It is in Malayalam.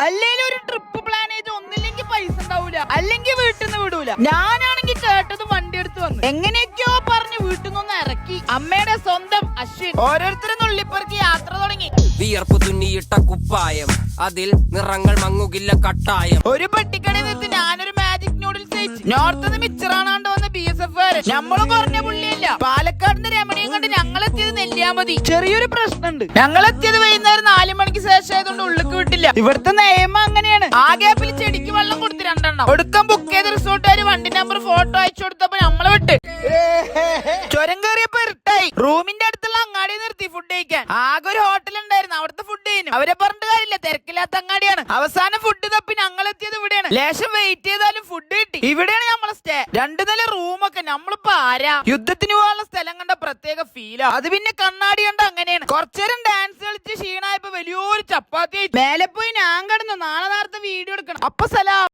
അല്ലെങ്കിൽ ഒരു ട്രിപ്പ് പ്ലാൻ ചെയ്ത് ഒന്നില്ലെങ്കിൽ പൈസ ഉണ്ടാവൂല, അല്ലെങ്കിൽ വീട്ടിൽ നിന്ന് വിടൂല. ഞാനാണെങ്കിൽ കേട്ടത് വണ്ടി എടുത്ത് വന്നു എങ്ങനെയൊക്കെയോ പറഞ്ഞ് വീട്ടിൽ നിന്ന് ഇറക്കി. അമ്മയുടെ സ്വന്തം അശ്വിൻ ഓരോരുത്തരും നുള്ളിപ്പറക്കി യാത്ര തുടങ്ങി. വിയർപ്പ് തുന്നിയിട്ട കുപ്പായം, അതിൽ നിറങ്ങൾ മങ്ങുകില്ല കട്ടായം. ഒരു പെട്ടിക്കടയിൽ നിർത്തി ഞാനൊരു മാജിക് നൂഡിൽസ് കഴിച്ചു. നോർത്ത് മിച്ചറാണാണ്ട് വന്ന BSF നമ്മളും കുറഞ്ഞ പുള്ളിയല്ല. പാലക്കാടിന്റെ രമണിയും കണ്ട് ഞങ്ങളെത്തിയത് നെല്ലിയാമതി. ചെറിയൊരു പ്രശ്നമുണ്ട്, ഞങ്ങളെത്തിയത് വൈകുന്നേരം 4 മണിക്ക് ശേഷം ആയതുകൊണ്ട് ഉള്ളിക്ക് വിട്ടില്ല. ഇവിടുത്തെ നിയമം അങ്ങനെയാണ്. ആ ഗ്യാപ്പിൽ ചെടിക്ക് വെള്ളം കൊടുത്ത് 2 എണ്ണം ഒടുക്കം ബുക്ക് ചെയ്ത റിസോർട്ടുകാർ വണ്ടി നമ്പർ ഫോട്ടോ അയച്ചു കൊടുത്തപ്പോ നമ്മളെ വിട്ട്. ചുരം കയറിയപ്പോ ഇരുട്ടായി. റൂമിന്റെ അടുത്തുള്ള അങ്ങാടി നിർത്തി ഫുഡ് കഴിക്കാൻ. ആകെ ഒരു ഹോട്ടൽ ഉണ്ടായിരുന്നു, അവിടുത്തെ ഫുഡ് കഴിഞ്ഞു. അവരെ പറഞ്ഞിട്ട് കാര്യമില്ല, തിരക്കില്ലാത്ത അങ്ങാടിയാണ്. അവസാനം ഫുഡ് തപ്പി ഞങ്ങളെത്തിയത് ഇവിടെയാണ്. ലേശം വെയിറ്റ് ചെയ്താലും ഫുഡ് കിട്ടി. ഇവിടെയാണ് നമ്മളെ സ്റ്റേ. 2 നില റൂമൊക്കെ. നമ്മളിപ്പോ ആരാ? യുദ്ധത്തിന് പോകാനുള്ള സ്ഥലം കണ്ട പ്രത്യേക ഫീലാ. അത് പിന്നെ കണ്ണാടി കണ്ട അങ്ങനെയാണ്. കുറച്ചേരം ഡാൻസ് കളിച്ച് ക്ഷീണായപ്പോ വലിയൊരു ചപ്പാത്തി. മേലെ പോയി ഞാൻ കിടന്നു. നാളെ നേരത്തെ വീഡിയോ എടുക്കണം. അപ്പൊ സലാം.